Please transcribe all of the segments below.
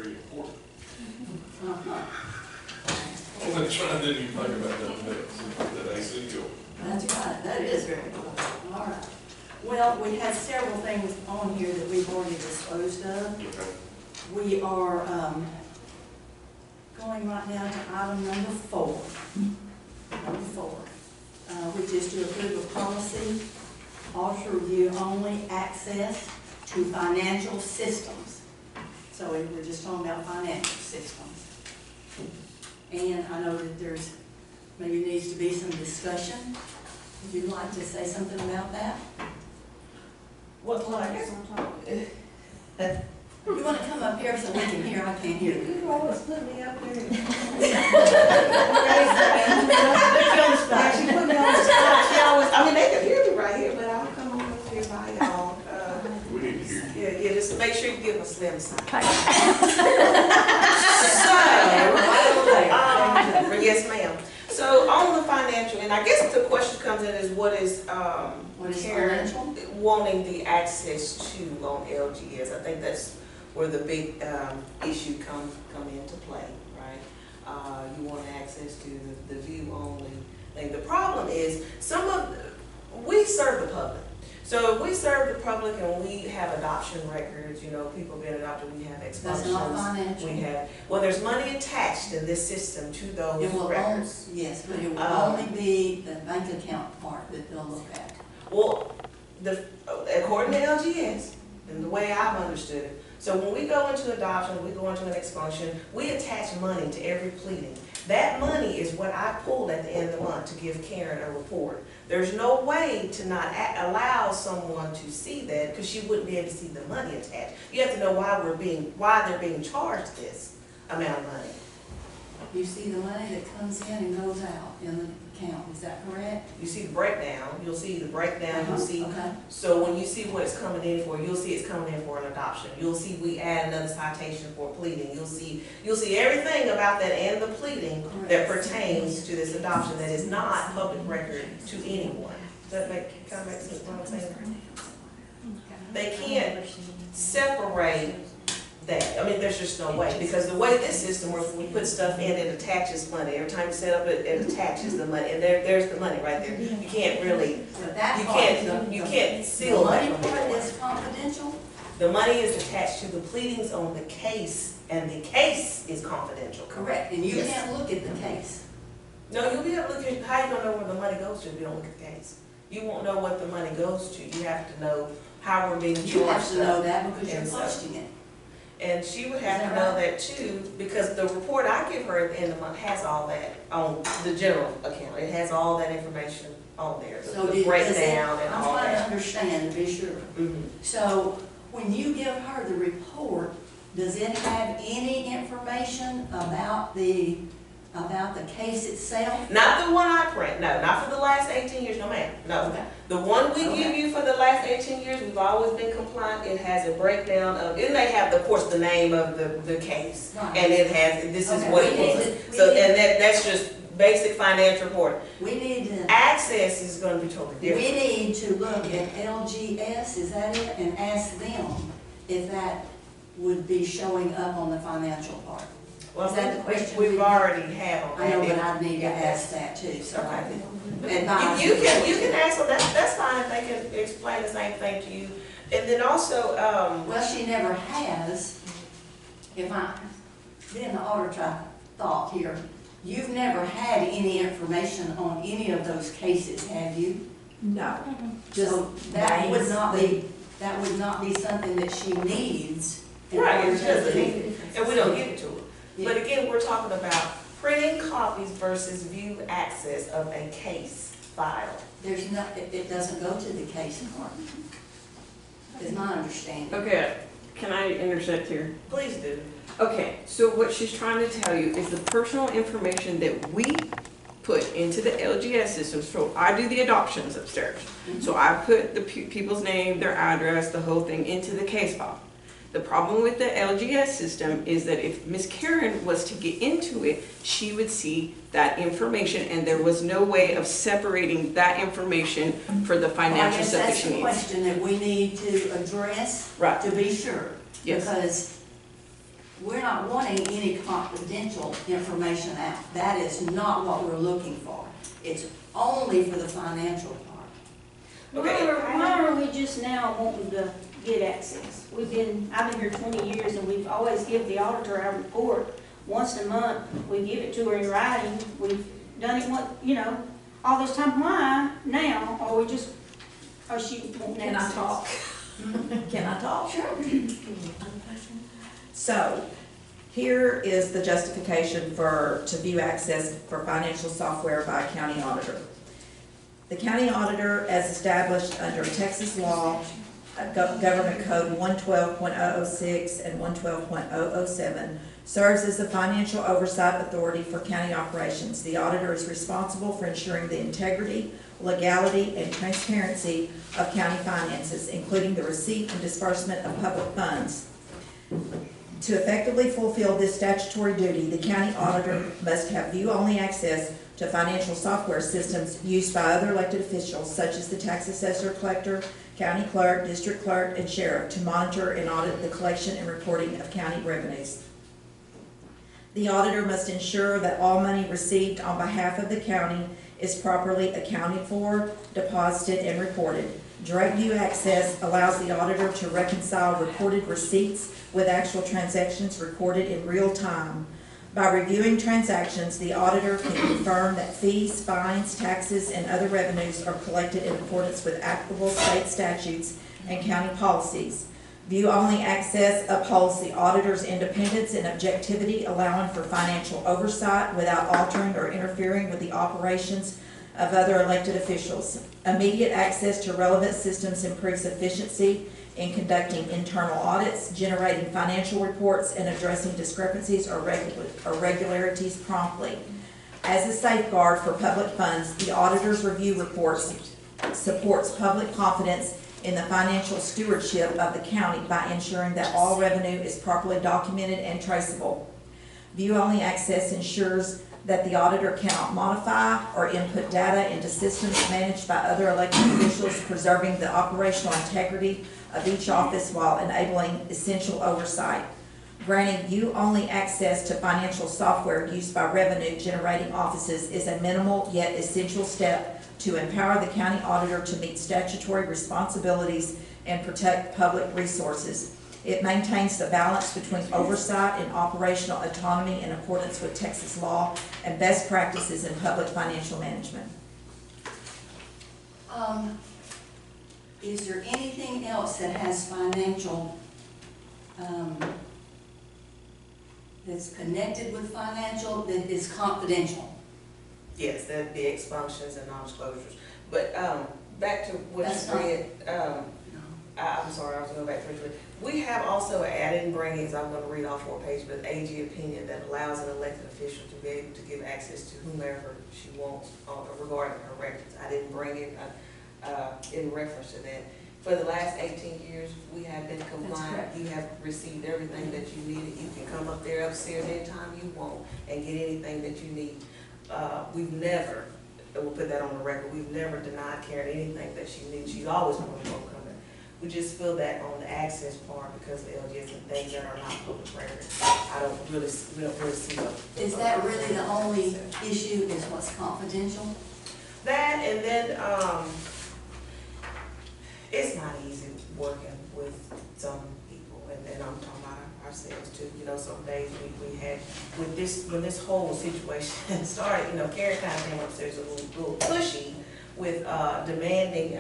very important. I'm trying to even think about that next, that ACO. That's right, that is very cool. All right. Well, we have several things on here that we've already disposed of. Okay. We are going right now to item number 4. Number 4, which is to approve a policy, auditor review only, access to financial systems. So we're just talking about financial systems. And I know that there's, maybe needs to be some discussion. Would you like to say something about that? What like? You want to come up here so we can hear? I can't hear you. You always put me up there. She put me on the spot. She always, I mean, they can hear me right here, but I'll come on up here by y'all. We need to hear you. Yeah, just make sure you give a slim sign. Yes, ma'am. So on the financial, and I guess the question comes in is what is Karen financial? wanting the access to on LGS? I think that's where the big issue come into play, right? You want access to the view only thing. The problem is we serve the public. So if we serve the public and we have adoption records, you know, people being adopted, we have expulsions. That's not financial. We have, well, there's money attached in this system to those It will records. yes, but it will only be the bank account part that they'll look at. Well, according to LGS, and the way I've understood it, so when we go into adoption, we go into an expulsion, we attach money to every pleading. That money is what I pulled at the end of the month to give Karen a report. There's no way to not allow someone to see that because she wouldn't be able to see the money attached. You have to know why they're being charged this amount of money. You see the money that comes in and goes out in the account, is that correct? You see the breakdown, you'll see the breakdown, you'll see, Okay. so when you see what it's coming in for, you'll see it's coming in for an adoption. You'll see we add another citation for pleading. You'll see everything about that and the pleading that pertains to this adoption that is not public record to anyone. Does that kind of make sense what I'm saying? They can't separate that. I mean, there's just no way, because the way this system works, when we put stuff in, it attaches money. Every time you set up it attaches the money, and there's the money right there. You can't really, So that you part, can't seal the money that. part is confidential? The money is attached to the pleadings on the case, and the case is confidential. Correct, and you Yes. can't look at the case. No, you'll be able to look at, how you gonna know where the money goes to if you don't look at the case? You won't know what the money goes to. You have to know how we're being charged. You have to know that because you're And so- posting it. And she would have Is to that know right? that too, because the report I give her at the end of the month has all that on the general account. It has all that information on there, So the does it, breakdown and I'm all trying to that. understand to be sure. Mhm. So when you give her the report, does it have any information about the case itself? Not the one I print, no, not for the last 18 years, no ma'am, no. Okay. The one we give Okay. you for the last 18 years, we've always been compliant. It has a breakdown of, it may have, of course, the name of the case. Right. And it has, this is Okay, what we it need was. to- we So, need- and that's just basic financial report. We need to, Access is gonna be totally we different. need to look at LGS, is that it, and ask them if that would be showing up on the financial part. Well, Is that the question we've we- already had on that. I know, but I need to ask that too, so I can advise. You can ask them, that's fine if they can explain the same thing to you. And then also, Well, she never has, if I, being the auditor, I thought here, you've never had any information on any of those cases, have you? No. So that would not be something that she needs. in right, order it doesn't to- need it, and we don't give it to her. Yeah. But again, we're talking about printing copies versus view access of a case file. There's not, it doesn't go to the case part, is my understanding. Okay, can I intersect here? Please do. Okay, so what she's trying to tell you is the personal information that we put into the LGS system. So I do the adoptions upstairs. So I put the people's name, their address, the whole thing into the case file. The problem with the LGS system is that if Miss Karen was to get into it, she would see that information, and there was no way of separating that information for the financial stuff that she I needs. guess that's the question that we need to address Right. to be sure. Yes. Because we're not wanting any confidential information out. That is not what we're looking for. It's only for the financial part. Why are we just now wanting to get access? I've been here 20 years and we've always give the auditor our report once a month. We give it to her in writing. We've done it all this time. Why now are she wanting Can I access? talk? Can I talk? Sure. So, here is the justification to view access for financial software by a county auditor. The county auditor, as established under Texas law, Government Code 112.006 and 112.007, serves as the financial oversight authority for county operations. The auditor is responsible for ensuring the integrity, legality, and transparency of county finances, including the receipt and disbursement of public funds. To effectively fulfill this statutory duty, the county auditor must have view-only access to financial software systems used by other elected officials, such as the tax assessor, collector, county clerk, district clerk, and sheriff, to monitor and audit the collection and reporting of county revenues. The auditor must ensure that all money received on behalf of the county is properly accounted for, deposited, and reported. Direct view access allows the auditor to reconcile reported receipts with actual transactions recorded in real time. By reviewing transactions, the auditor can confirm that fees, fines, taxes, and other revenues are collected in accordance with applicable state statutes and county policies. View-only access upholds the auditor's independence and objectivity, allowing for financial oversight without altering or interfering with the operations of other elected officials. Immediate access to relevant systems improves efficiency in conducting internal audits, generating financial reports, and addressing discrepancies or irregularities promptly. As a safeguard for public funds, the auditor's review reports supports public confidence in the financial stewardship of the county by ensuring that all revenue is properly documented and traceable. View-only access ensures that the auditor cannot modify or input data into systems managed by other elected officials, preserving the operational integrity of each office while enabling essential oversight. Granting view-only access to financial software used by revenue-generating offices is a minimal yet essential step to empower the county auditor to meet statutory responsibilities and protect public resources. It maintains the balance between oversight and operational autonomy in accordance with Texas law and best practices in public financial management. Is there anything else that has financial, that's connected with financial, that is confidential? Yes, that'd be expunctions and non-disclosures. But, back to what That's you read, I'm sorry, I was going back through it. We have also, I didn't bring it, I'm going to read off 4 pages, but AG opinion that allows an elected official to be able to give access to whomever she wants regarding her records. I didn't bring it in reference to that. For the last 18 years, we have been compliant. You have received everything that you needed. You can come up there upstairs anytime you want and get anything that you need. We've never, we'll put that on the record, we've never denied Karen anything that she needs. She's always wanted to come in. We just feel that on the access part, because of LGS and things that are not public record, we don't really see them. Is that really the only issue, is what's confidential? That, and then, it's not easy working with some people, and I'm talking about ourselves too. Some days we had, when this whole situation started, Karen kind of came upstairs a little pushy with demanding,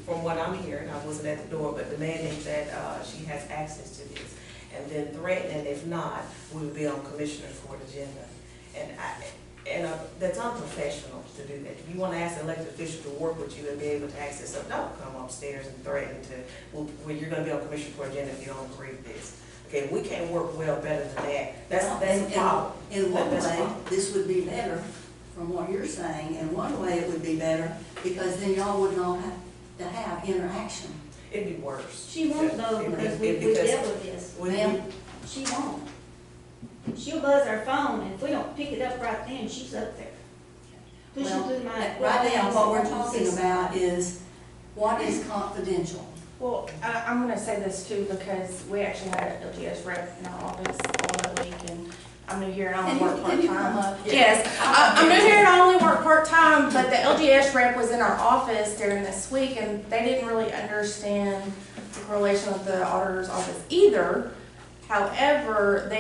from what I'm hearing, I wasn't at the door, but demanding that she has access to this, and then threatening, if not, we would be on Commissioner's Court agenda. And that's unprofessional to do that. If you want to ask the elected official to work with you and be able to access something, don't come upstairs and threaten well, you're going to be on Commissioner's Court agenda if you don't agree with this. Okay, we can't work well better than that. That's the problem. In one way, this would be better, from what you're saying. In one way, it would be better, because then y'all would not have to have interaction. It'd be worse. She won't though, because we dealt with this. Ma'am? She won't. She'll buzz our phone, and if we don't pick it up right then, she's up there. Pushing Well, through my. right now, what we're talking about is what is confidential. Well, I'm gonna say this too, because we actually had an LGS rep in our office all that week, and I'm new here and I only work Can you come part-time. up? Yes, I'm new here and I only work part-time, but the LGS rep was in our office during this week, and they didn't really understand the correlation with the auditor's office either. However,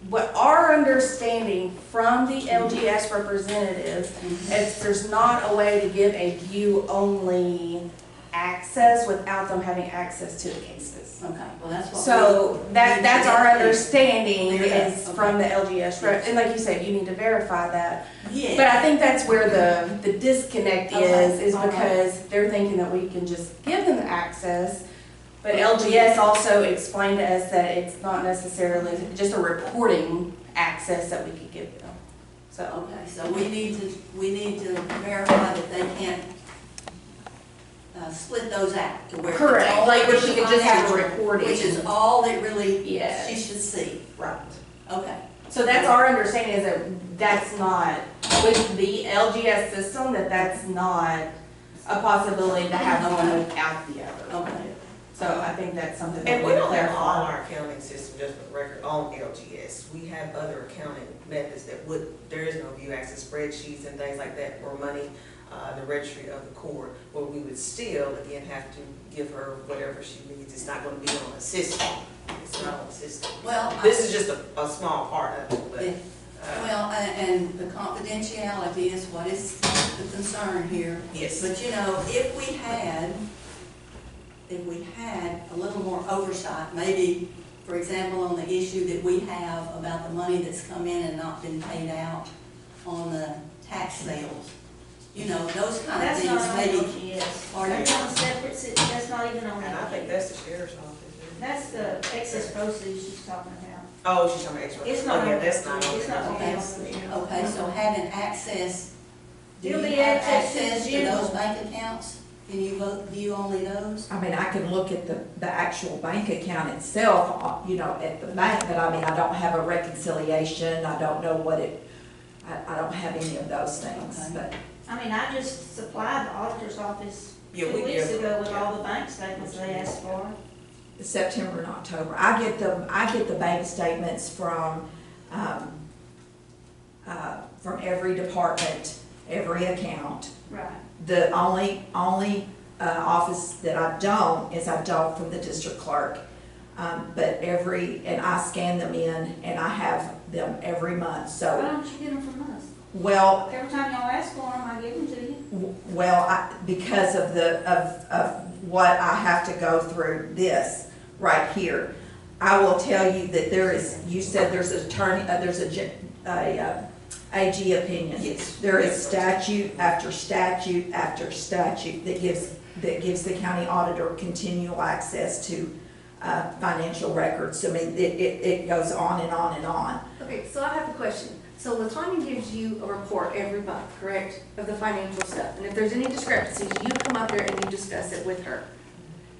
what our understanding from the LGS representative is there's not a way to give a view-only access without them having access to the cases. Okay, well, that's what. So that's our understanding There you go. is from the LGS rep, and like you said, you need to verify that. Yeah. But I think that's where the disconnect Okay, is all right. because they're thinking that we can just give them the access. But LGS also explained to us that it's not necessarily just a reporting access that we could give them. So, Okay, so we need to verify that they can't split those out to where. it's correct, all like where she could just have a financial, reporting. which is all that really Yes. she should see. Right. Okay, So that's our understanding is that that's not, with the LGS system, that's not a possibility to have one without the other. okay. So I think that's something that And we we don't have all clarify. our accounting system, just for the record, on LGS. We have other accounting methods that there is no view access spreadsheets and things like that for money, the registry of the court, where we would still, again, have to give her whatever she needs. It's not gonna be on a system. It's not on a system. Well, This is just a small part of it, but. well, and the confidentiality is what is the concern here. Yes. But you know, if we had a little more oversight, maybe, for example, on the issue that we have about the money that's come in and not been paid out on the tax sales, you know, those kind of That's things, not on maybe. LGS. Are they? That's on a separate, that's not even on And I think LGS. that's the sheriff's office. isn't it? That's the excess proceeds she's talking about. Oh, she's talking about extra. It's not Oh, yeah, on- that's not on it's not on there. LGS. Okay, so having access, do It'll you be have access to access to general. those bank accounts? Can you view only those? I mean, I can look at the actual bank account itself, you know, at the bank, but I mean, I don't have a reconciliation, I don't know what I don't have any of those things, Okay. but. I mean, I just supplied the auditor's office Yeah, 2 we weeks give- ago with yeah. all the bank statements they asked for. September and October. I get the bank statements from every department, every account. Right. The only office that I don't is I don't from the district clerk. But and I scan them in and I have them every month, Why so, don't you get them from us? well, Every time y'all ask for them, I give them to you. because of of what I have to go through this right here. I will tell you that you said there's an attorney, there's a AG opinion. Yes. There is statute after statute after statute that gives the county auditor continual access to financial records. I mean, it goes on and on and on. Okay, so I have a question. So Latonya gives you a report every month, correct, of the financial stuff? And if there's any discrepancies, you come up there and you discuss it with her.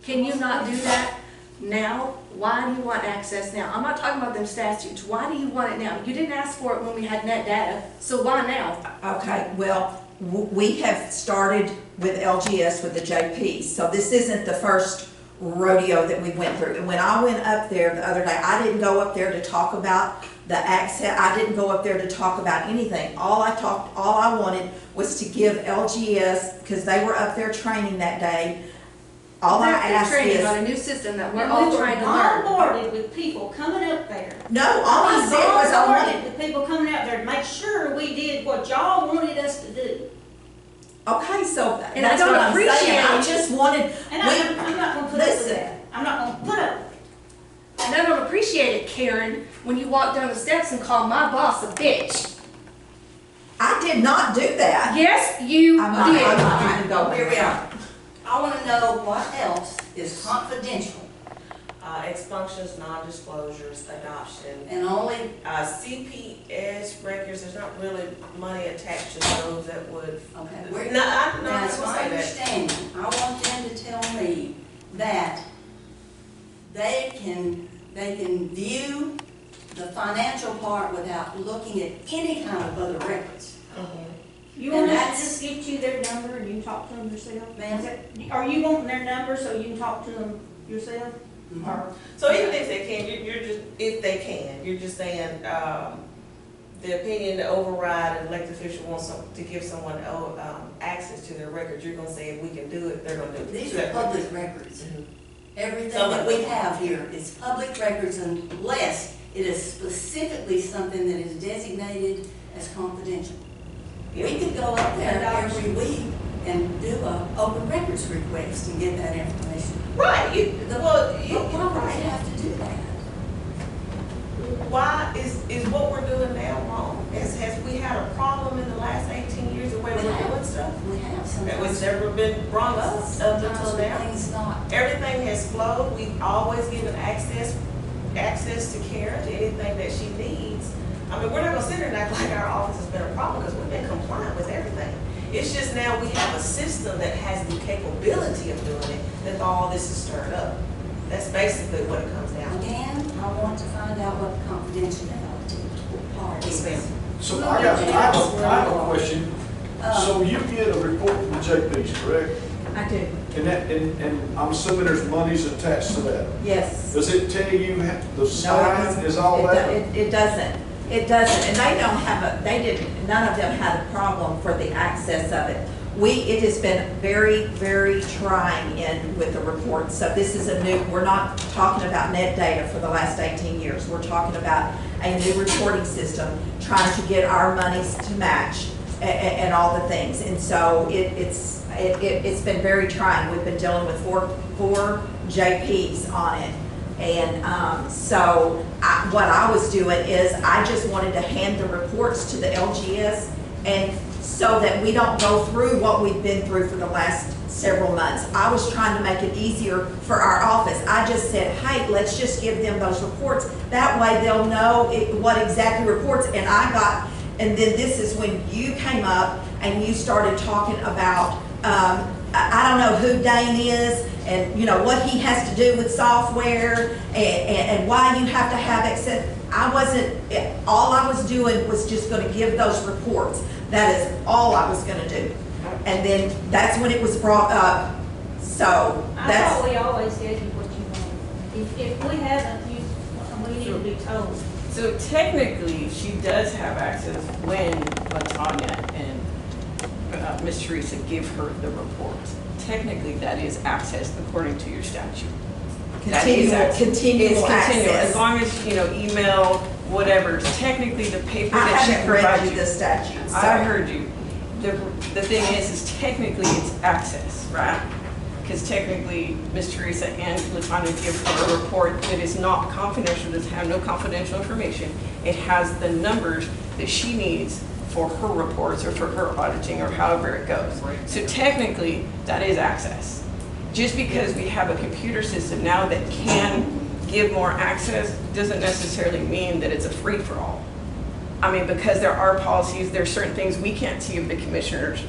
Can you not do that now? Why do you want access now? I'm not talking about them statutes. Why do you want it now? You didn't ask for it when we had net data, so why now? Okay, well, we have started with LGS with the JP, so this isn't the first rodeo that we went through. And when I went up there the other day, I didn't go up there to talk about the access, I didn't go up there to talk about anything. All I wanted was to give LGS, because they were up there training that day, all I asked Training is, on a new system that we're And all we were trying to learn. bombarded with people coming up there. no, all I said was I wanted, Bombarded with people coming out there to make sure we did what y'all wanted us to do. okay, so And I that's don't what I'm saying. I appreciate- just wanted, And I'm not gonna put up with Listen. that. I'm not gonna put up with it. And I don't appreciate it, Karen, when you walk down the steps and call my boss a bitch. I did not do that. Yes, you I'm not did. even going. Here we are. I want to know what else is confidential Expunctions, non-disclosures, adoption, and only, CPS records, there's not really money attached to those that would. okay, No, we're, I now it's don't my say that. understanding, I want them to tell me that they can view the financial part without looking at any kind of other records. You And want us that's- to just get you their number and you can talk to them yourself? Ma'am? Is that- Are you wanting their number so you can talk to them yourself? Or, So even if they can, you're just, if they can, you're just saying, the opinion to override an elected official wants to give someone, access to their records, you're gonna say if we can do it, they're gonna do it. These are public records. Mhm. Everything Some that of we them. have here is public records unless it is specifically something that is designated as confidential. We could go up there every week and do a open records request and get that information. Right, But well, why would you have to do that? why is what we're doing now wrong? Has we had a problem in the last 18 years the way we're doing stuff? We have It's sometimes. never been brought up until Sometimes now. things not. Everything has flowed, we've always given access to Karen, to anything that she needs. I mean, we're not gonna sit here and act like our office has been a problem, because we've been compliant with everything. It's just now we have a system that has the capability of doing it, that all this is stirred up. That's basically what it comes down to. Again, I want to find out what the confidentiality part Yes, is. ma'am. So I have a question. So you get a report from the JPs, correct? I do, And I'm assuming there's monies attached to that. yes. Does it tell you the No, it sign doesn't. is all that? It doesn't. It doesn't, and they don't have they didn't, none of them had a problem for the access of it. It has been very, very trying with the reports. So this is we're not talking about net data for the last 18 years. We're talking about a new reporting system, trying to get our monies to match and all the things. And so it's been very trying. We've been dealing with four JPs on it. And what I was doing is I just wanted to hand the reports to the LGS, and so that we don't go through what we've been through for the last several months. I was trying to make it easier for our office. I just said, hey, let's just give them those reports. That way they'll know what exactly reports. And then this is when you came up and you started talking about, I don't know who Dane is, and you know what he has to do with software, and why you have to have access. All I was doing was just gonna give those reports. That is all I was gonna do. And then that's when it was brought up. So I that's, thought we always tell you what you want. If we haven't, we need to be told. So technically, she does have access when LaTanya and Ms. Teresa give her the report. Technically, that is access according to your statute. That is access. continual It's continual, access. as long as, email, whatever, technically the paper I that she haven't read provides you you. the statute, so. I heard you. The thing is technically it's access, right? Because technically, Ms. Teresa and LaTanya give her a report that is not confidential, doesn't have no confidential information. It has the numbers that she needs for her reports or for her auditing or however it goes. So technically, that is access. Just because we have a computer system now that can give more access doesn't necessarily mean that it's a free-for-all. I mean, because there are policies, there are certain things we can't see of the commissioners.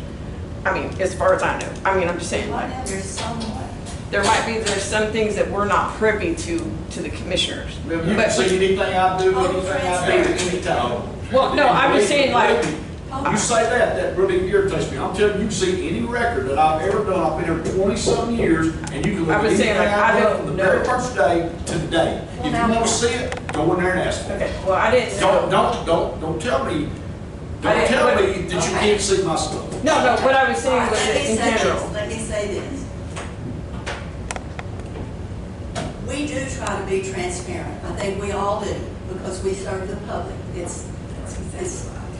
I mean, as far as I know. I mean, I'm just saying, Right like, now, there's somewhat. there's some things that we're not privy to the commissioners. You can see anything I do, anything I do at any time. Well, no, I'm just saying, like, You say that really irritates me. I'm telling you, you can see any record that I've ever done. I've been here 20-something years, and you can look I at was anything saying, like, I I've done don't from the very know. first day to today. If you want to see it, go in there and ask for it. okay, well, I didn't know. Don't tell me, I didn't- that you can't see my stuff. No, what I was All saying right, was let that me in say general. this, let me say this. We do try to be transparent. I think we all do, because we serve the public. It's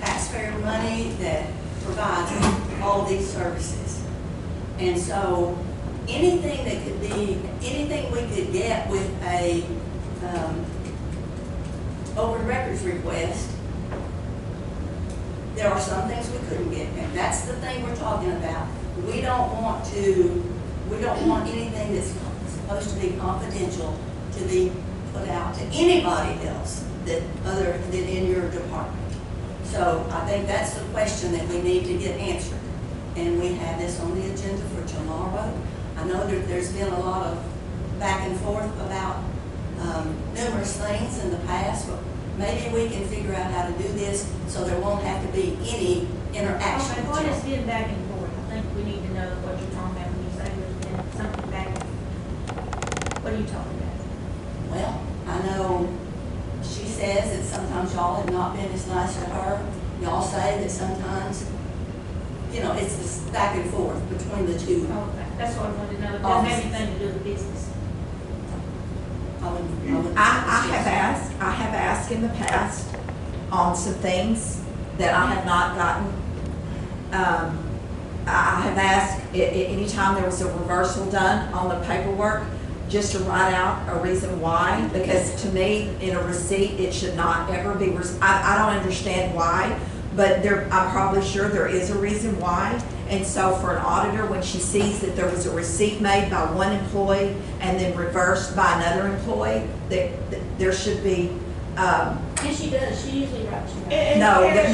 taxpayer money that provides all these services. And so anything that could be, anything we could get with a open records request, there are some things we couldn't get, and that's the thing we're talking about. We don't want anything that's supposed to be confidential to be put out to anybody else other than in your department. So I think that's the question that we need to get answered. And we have this on the agenda for tomorrow. I know that there's been a lot of back and forth about numerous things in the past, but maybe we can figure out how to do this so there won't have to be any interaction. Okay, what has been back and forth? I think we need to know what you're talking about when you say there's been something back and forth. What are you talking about? Well, I know she says that sometimes y'all have not been as nice to her. Y'all say that sometimes, you know, it's this back and forth between the two. Okay, that's what I wanted to know. It doesn't have anything to do with business. I have asked in the past on some things that I have not gotten. I have asked anytime there was a reversal done on the paperwork, just to write out a reason why, because to me, in a receipt, it should not ever be, I don't understand why, but I'm probably sure there is a reason why. And so for an auditor, when she sees that there was a receipt made by one employee and then reversed by another employee, that there should be, And she does, she usually writes you out. there's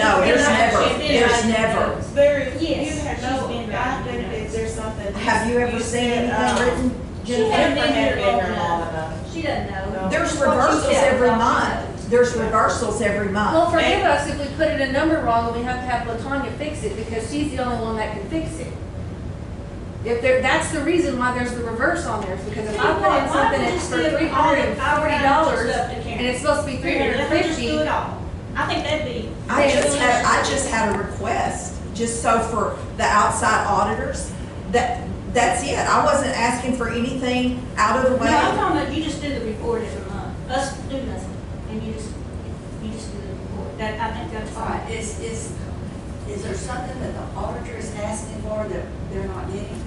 never. There, Yes, you have she's no, been I writing think that there's something. Have you ever seen anything written? She Jennifer? hasn't been here long Long enough. enough. She doesn't know. There's What she reversals said. every month. There's reversals every Well, month. forgive us if we put in a number wrong and we have to have LaTanya fix it because she's the only one that can fix it. That's the reason why there's the reverse on there, is because if I put in something that's for $340 and it's supposed to be Let her just do $350, it all. I think that'd be. I just had a request, just so for the outside auditors, that's it. I wasn't asking for anything out of the No, I'm way. talking about you just do the report every month. Us do nothing, and you just do the report. That, I think that's All right, fine. is there something that the auditor is asking for that they're not getting?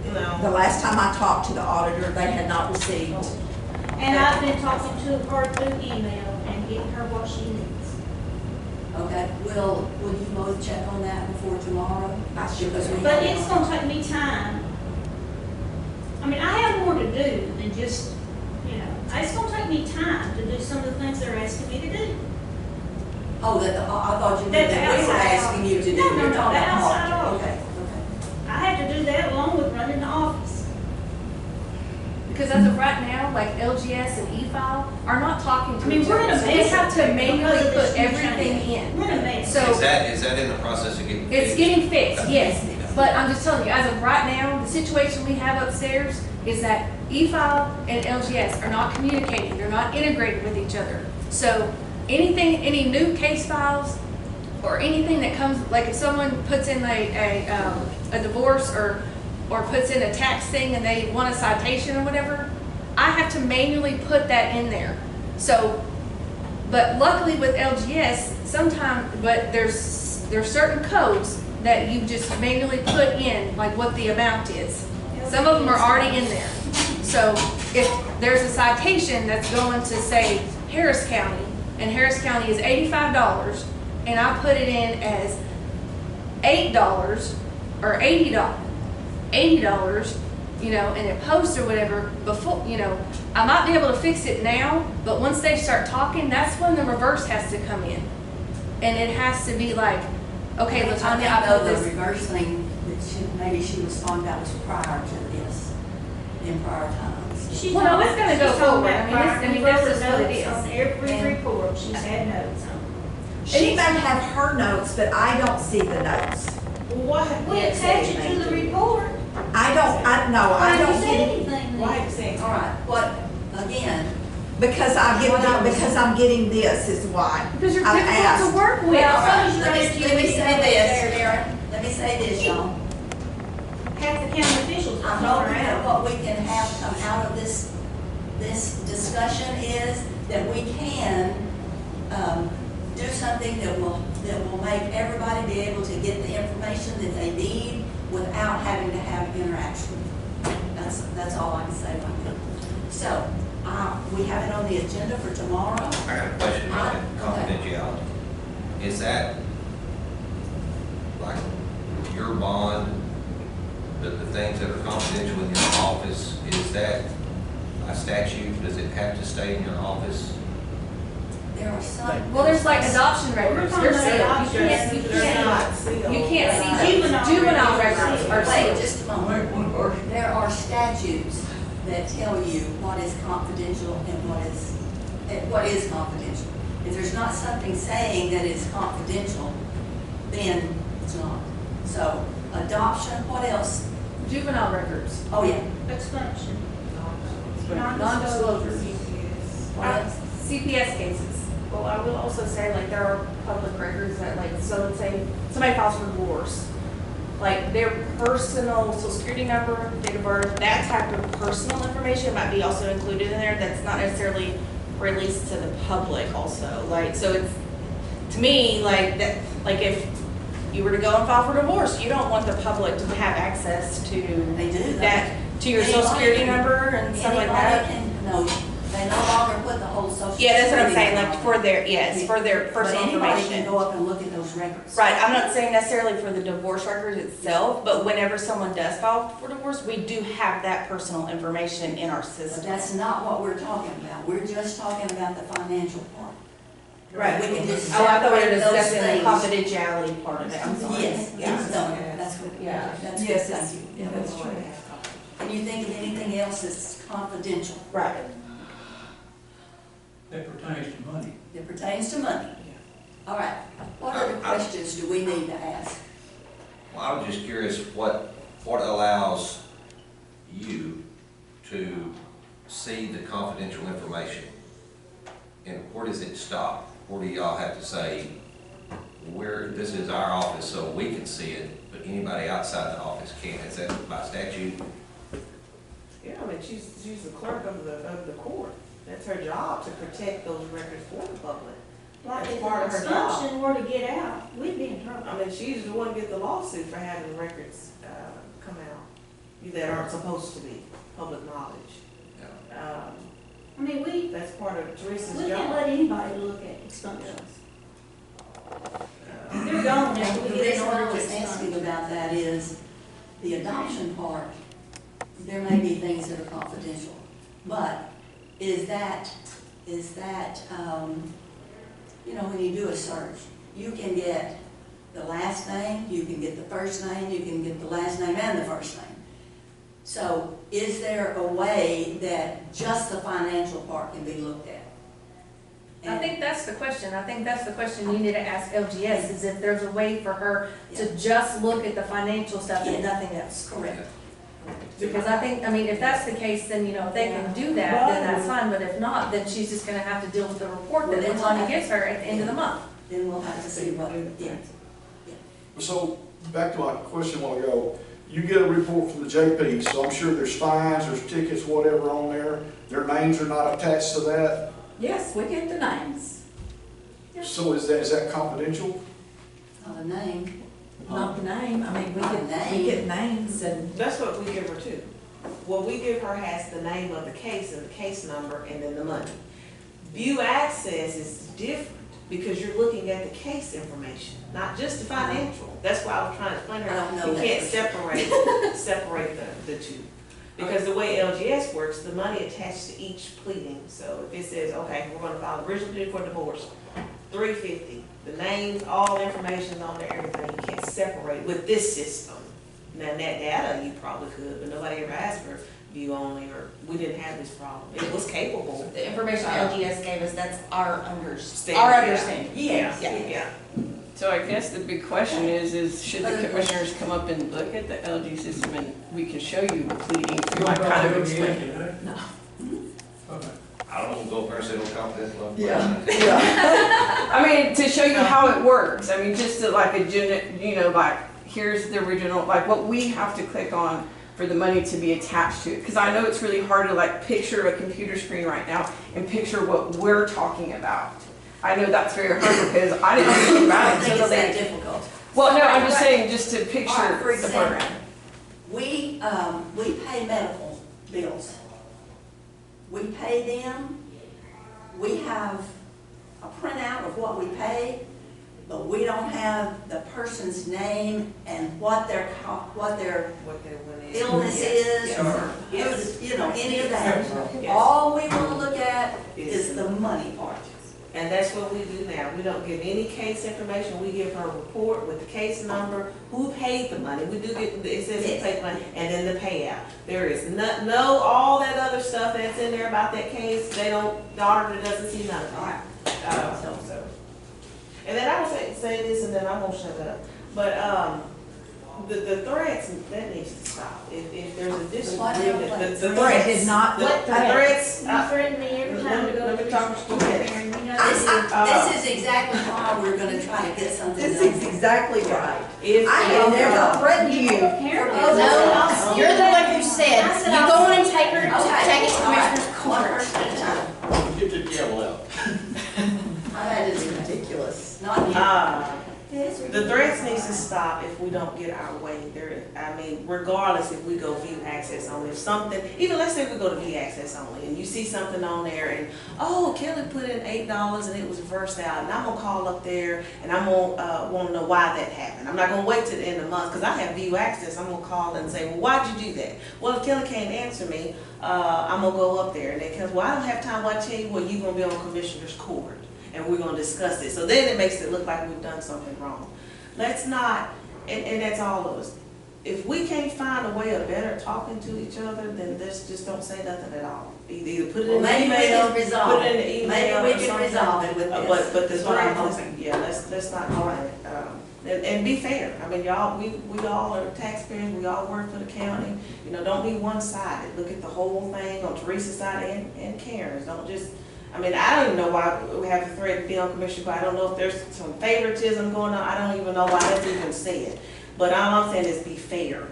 The No. last time I talked to the auditor, they had not received. And I've been talking to her through email and getting her what she needs. Okay, will you both check on that before tomorrow? I should have. But it's gonna take me time. I mean, I have more to do than just, you know, it's gonna take me time to do some of the things they're asking me to do. Oh, I thought you That meant the that we were outside asking you to do. No, no, You're no, talking the about outside auditor. audit. Okay. I have to do that along with running the office. because as of right now, like LGS and E-File are not talking to I mean, each we're in other. a So we mess have to up here because manually of this put new everything change. in. We're in a mess. So Is that in the process of getting it's fixed? getting fixed, Okay. yes. But I'm just telling you, as of right now, the situation we have upstairs is that E-File and LGS are not communicating, they're not integrated with each other. So any new case files or anything that comes, like if someone puts in a divorce or puts in a tax thing and they want a citation or whatever, I have to manually put that in there. So, but luckily with LGS, but there's certain codes that you just manually put in, like what the amount is. Some of them are already in there. So if there's a citation that's going to say Harris County, and Harris County is $85, and I put it in as $8 or $80, you know, and it posts or whatever, before, you know, I might be able to fix it now, but once they start talking, that's when the reverse has to come in. And it has to be like, okay, LaTanya, I put the this. reverse thing that maybe she was talking about was prior to this, in prior times. She's Well, no, it's gonna go she's talking forward. about I mean, that's prior just what it notes is. on every report, she's had notes on. She may have her notes, but I don't see the notes. Well, why have We attach it to the report. I don't Why did you see say anything Why then? have you said? All right, again, because I'm getting this is why. Because you're I difficult to asked. work with. Well, As long as you let me don't say use this. Let me say this, y'all. Half the county officials are I'm not hoping that around. what we can have come out of this discussion is that we can, do something that will make everybody be able to get the information that they need without having to have interaction. That's all I can say right now. So, we have it on the agenda for tomorrow. I got a question about Okay. confidentiality. Is that like your bond, the things that are confidential in your office, is that by statute, does it have to stay in your office? There are some. Well, there's like adoption records, talking they're about sealed. adoption You records. can't They're not sealed. see Juvenile juvenile records records are Wait, sealed. just a moment. There are statutes that tell you what is confidential and what is confidential. If there's not something saying that it's confidential, then it's not. So, adoption, what else? Juvenile records, Oh, yeah. Expunction. non-disclosure, What else? CPS cases. Well, I will also say, like, there are public records that, like, so let's say somebody files for divorce, like, their personal social security number, date of birth, that type of personal information might be also included in there, that's not necessarily released to the public also, like, so it's, to me, like, that, like, if you were to go and file for divorce, you don't want the public to have access to They do. that, to your social security number and stuff like that. No, they no longer put the whole social. Yeah, that's what I'm security saying, like, number. for their, yes, for their personal But anybody can information. go up and look at those records. Right, I'm not saying necessarily for the divorce records itself, but whenever someone does file for divorce, we do have that personal information in our But system. that's not what we're talking about. We're just talking about the financial part. Right. We can just Oh, I thought we were separate those discussing the things. confidentiality part of it, I'm sorry. Yes, Yeah. yes, no, that's good. Yeah. That's good, Yes, thank you. yeah, that's true. Can you think of anything else that's confidential Right. That pertains to money. that pertains to money? All right, what other questions do we need to ask? Well, I was just curious, what allows you to see the confidential information? And where does it stop? Where do y'all have to say, this is our office so we can see it, but anybody outside the office can't? Is that by statute? Yeah, I mean, she's the clerk of the court. That's her job, to protect those records for the public. Like That's if part the of her job. expunction were to get out, we'd be in trouble. I mean, she's the one who gets the lawsuit for having records come out that aren't supposed to be public knowledge. I mean, we That's part of Teresa's can't job. let anybody look at expunctions. They're gone now, we The get reason an I order to was expunge. asking about that is the adoption part. There may be things that are confidential, but is that, you know, when you do a search, you can get the last name, you can get the first name, you can get the last name and the first name. So is there a way that just the financial part can be looked at? I think that's the question. I think that's the question you need to ask LGS, is if there's a way for her to just look at the financial stuff and Yes. nothing else. Correct. Because I think, I mean, if that's the case, then, you know, if they can do that, then that's fine, but if not, then she's just gonna have to deal with the report that Latonya gives her at the end of the month. Then we'll have to see what, yeah. So, back to my question a while ago, you get a report from the JP, so I'm sure there's fines, there's tickets, whatever on there. Their names are not attached to that. Yes, we get the names, So is that confidential? Not a name. not the name, I mean, we Not the name. get names and, That's what we give her too. What we give her has the name of the case and the case number and then the money. View access is different because you're looking at the case information, not just the financial. That's why I was trying to explain to I don't know her, you that can't for separate the two. Because the way LGS works, the money attached to each pleading, so if it says, okay, we're gonna file original plea for divorce, $350, the names, all information's on there, everything, you can't separate with this system. Now, that data, you probably could, but nobody ever asked for view only, or we didn't have this problem, it was capable. The information LGS gave us, that's our Standard, our yeah. understanding. Yes. Yeah. So I guess the big question is should the commissioners come up and look at the LG system and we can show you the pleading? You might kind of explain. no. Okay. I don't want to go personal confidential. I mean, to show you how it works, I mean, just to like you know, like, here's the original, like what we have to click on for the money to be attached to it. Because I know it's really hard to like picture a computer screen right now and picture what we're talking about. I know that's very hard because I didn't know anything I about don't it think until it's that they. difficult. Well, no, I'm just saying, just to All right, for picture the example, program. We pay medical bills. We pay them, we have a printout of what we pay, but we don't have the person's name and what their What they went in. illness is, or, Yes. you know, any of that. Yes. All we want to look at is the money part. And that's what we do now. We don't give any case information. We give her a report with the case number, who paid the money. We do get, it says who paid the money, and then the payout. There is no, all that other stuff that's in there about that case, they don't, the auditor doesn't see none of that. So. And then I will say this, and then I won't shut up. But, the threats, that needs to stop. If there's a disagreement, the threats. Did not, The threats. You threaten me every time we go Let to me the talk school. to you. Karen, you know This is exactly why we're gonna try to get something this done. is exactly right. If, I have never threatened you. Karen, No, you're the one who said, you go in and take her, take it to Commissioner's One court. person at a time. Get the gavel out. That is ridiculous. Not you. the threats needs to stop if we don't get our way. I mean, regardless if we go view access only, if something, even let's say we go to view access only and you see something on there and, oh, Kelly put in $8 and it was reversed out, and I'm gonna call up there and I'm gonna want to know why that happened. I'm not gonna wait till the end of the month because I have view access. I'm gonna call and say, well, why'd you do that? Well, if Kelly can't answer me, I'm gonna go up there and they can, well, I don't have time. Well, I tell you what, you're gonna be on Commissioner's Court and we're gonna discuss it. So then it makes it look like we've done something wrong. Let's not, and that's all of us. If we can't find a way of better talking to each other, then let's just don't say nothing at all. Either put it in the email, put it in the email Maybe or we can something. resolve it with this. But the That's what I'm threat, hoping. yeah, let's not do it. And be fair. I mean, y'all, we all are taxpayers, we all work for the county. You know, don't be one-sided. Look at the whole thing on Teresa's side and Karen's. Don't just, I mean, I don't even know why we have a threat to be on Commissioner Court. I don't know if there's some favoritism going on. I don't even know why that's even said. But all I'm saying is be fair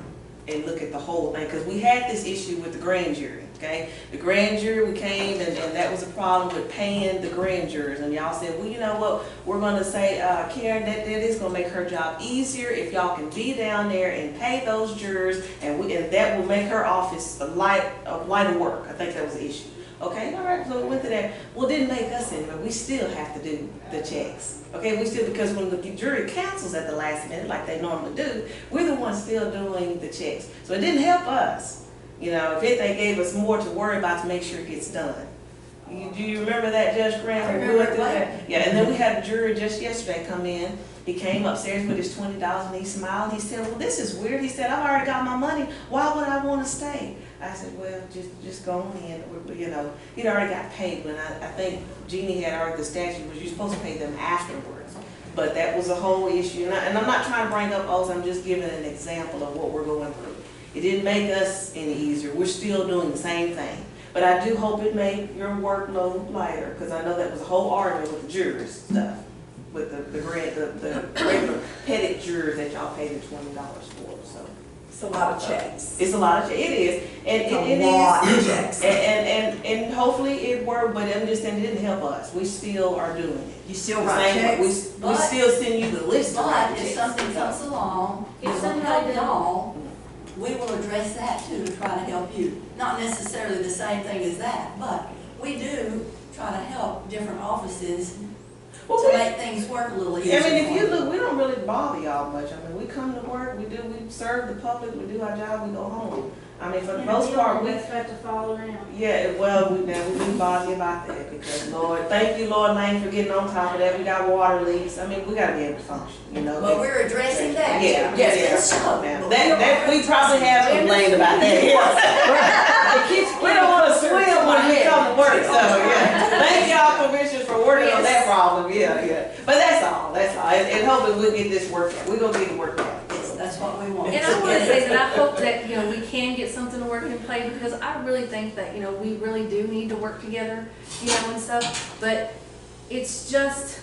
and look at the whole thing. Because we had this issue with the grand jury, okay? The grand jury, we came and that was a problem with paying the grand jurors. And y'all said, well, you know what? We're going to say, Karen, that is going to make her job easier if y'all can be down there and pay those jurors. And that will make her office a lighter work. I think that was the issue. Okay, all right, so we went to that. Well, it didn't make us anyway. We still have to do the checks. Okay, we still, because when the jury cancels at the last minute, like they normally do, we're the ones still doing the checks. So it didn't help us. You know, if they gave us more to worry about to make sure it gets done. Do you remember that, Judge Graham? I remember it well. Yeah, and then we had a jury just yesterday come in. He came upstairs with his $20 and he smiled. He said, well, this is weird. He said, I've already got my money. Why would I want to stay? I said, well, just go on in. You know, he'd already got paid when I think Jeannie had already, the statute was you're supposed to pay them afterwards. But that was a whole issue. And I'm not trying to bring up oaths, I'm just giving an example of what we're going through. It didn't make us any easier. We're still doing the same thing. But I do hope it made your workload lighter, because I know that was a whole argument with the jurors stuff, with the regular petty jurors that y'all paid the $20 for, so. It's a lot of checks. It's a lot of checks, it is, and It's a lot of checks. And hopefully it worked, but I'm just saying it didn't help us, we still are doing it. You still write Same way, checks? we still send you the list of But if checks. something comes along, If it will somebody help does- y'all, we will address that too, to try to help you. Not necessarily the same thing as that, but we do try to help different offices Well, to make things work a little easier. I mean, if for you them. look, we don't really bother y'all much. I mean, we come to work, we serve the public, we do our job, we go home. I mean, for the most part, we, That's got to follow around. yeah, well, we do bother you about that because Lord, thank you, Lord Lane, for getting on top of that. We got water leaks. I mean, we gotta be able to function, you know. But we're addressing that. Yeah, Yes, yeah. it's so. Now, But that we probably have complained about that. We don't wanna swim when we come to work, so, yeah. Thank y'all, commissioners, for working on that problem, yeah. But that's all. And hopefully we'll get this worked out. We're gonna get it worked out. That's what we want. And I want to say that I hope that, you know, we can get something to work in play, because I really think that, you know, we really do need to work together, you know, and stuff. But it's just,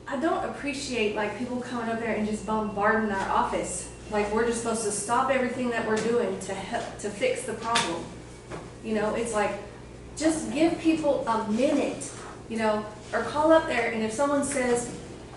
I don't appreciate like people coming up there and just bombarding our office. Like we're just supposed to stop everything that we're doing to help, to fix the problem. You know, it's like, just give people a minute, you know, or call up there, and if someone says,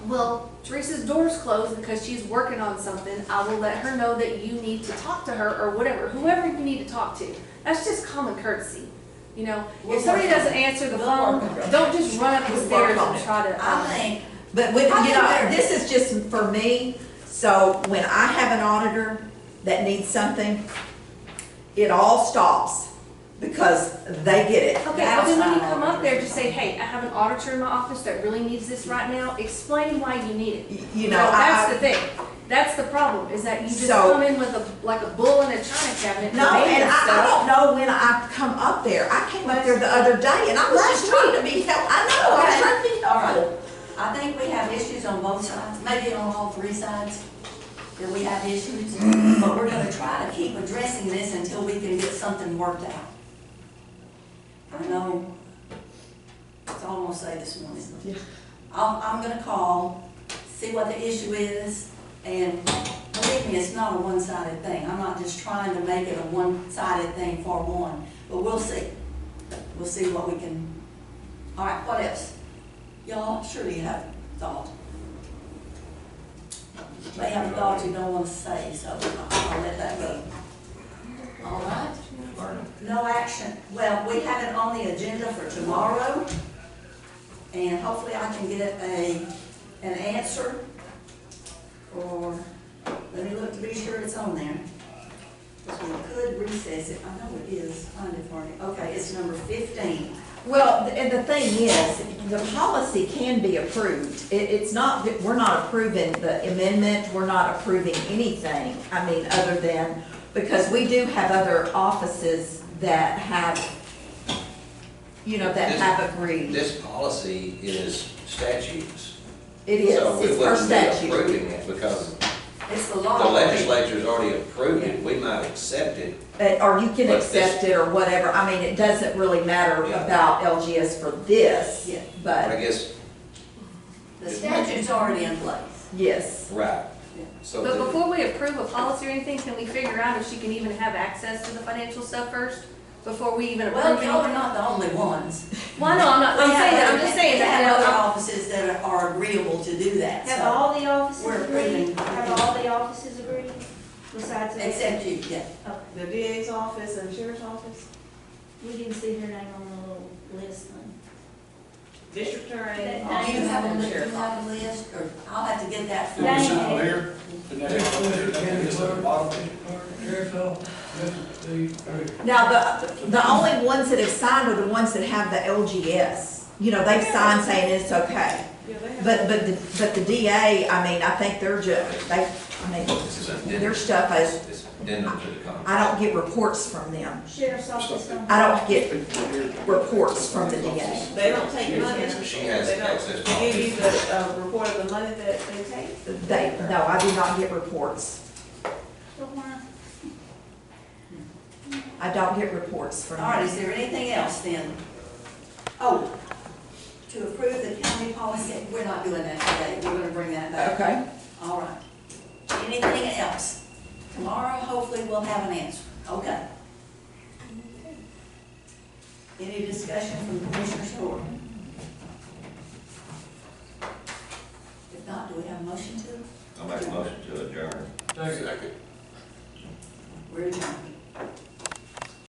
well, Teresa's door's closed because she's working on something, I will let her know that you need to talk to her, or whatever, whoever you need to talk to. That's just common courtesy, you know? If somebody doesn't answer the phone, don't just run up the stairs and try to. I think, But when, you know, this is just for me, so when I have an auditor that needs something, it all stops. because they get it. Okay, well then when you come up there, just say, hey, I have an auditor in my office that really needs this right now, explain why you need it. You know, That's the thing, that's the problem, is that you just So- come in with a, like a bull in a china cabinet. No, and demanding I stuff. don't know when I come up there. I came up there the other day and I was just trying to be helpful. I know, I was trying to be All right. helpful. I think we have issues on both sides, maybe on all three sides, that we have issues. But we're gonna try to keep addressing this until we can get something worked out. I know, that's all I'm gonna say this morning. Yeah. I'm gonna call, see what the issue is, and believe me, it's not a one-sided thing. I'm not just trying to make it a one-sided thing for one, but we'll see. We'll see what we can, all right, what else? Y'all, surely you have thought. May have a thought you don't want to say, so I'll let that go. All right? No action. Well, we have it on the agenda for tomorrow, and hopefully I can get an answer, or, let me look to be sure it's on there. Because we could recess it. I know it is. Find it for me. Okay, it's number 15. Well, and the thing is, the policy can be approved. It's not, we're not approving the amendment, we're not approving anything. I mean, other than, because we do have other offices that have, you know, that have agreed. This policy is statutes. It is, So we it's our wouldn't be statute. approving it because It's the the law. legislature's already approved it, we might accept it. Or you can But accept it or whatever. I mean, it doesn't really matter Yeah. about LGS for this, Yeah. I but guess, The statute's already in place. yes. right. So But the- before we approve a policy or anything, can we figure out if she can even have access to the financial stuff first? Before we even approve Well, anything? y'all are not the only ones. Well, no, I'm saying that, I'm just saying We that, have you other know, offices that are agreeable to do that, Have so, all the offices We're agreed? approving. Have all the offices agreed? Besides that? except you, yeah. The DA's office and the sheriff's office, We didn't see her name on the little list thing. district attorney, That- Do office, you have and a, do you sheriff's office. have a list, or I'll have to get that from Is you. it on there? The next one there, it's at the bottom. Sheriff's office, the, Now, the only ones that have signed are the ones that have the LGS. You know, they've signed saying it's okay. Yeah, they have. But the DA, I mean, I think they're just, I mean, This is addendum. their stuff is, It's addendum to the contract. I don't get reports from them. Sheriff's office don't. I don't get reports from the DA. They don't take money. She has They don't access to give you the, report of the money that they take. No, I do not get reports. Don't wanna- I don't get reports from All right, them. is there anything else then? Oh, to approve the county policy, we're not doing that today, we're gonna bring that back. Okay. All right. Anything else? Tomorrow, hopefully, we'll have an answer. Okay. Any discussion from Commissioner Short? If not, do we have a motion to? I'll make a motion to adjourn. second. We're adjourned.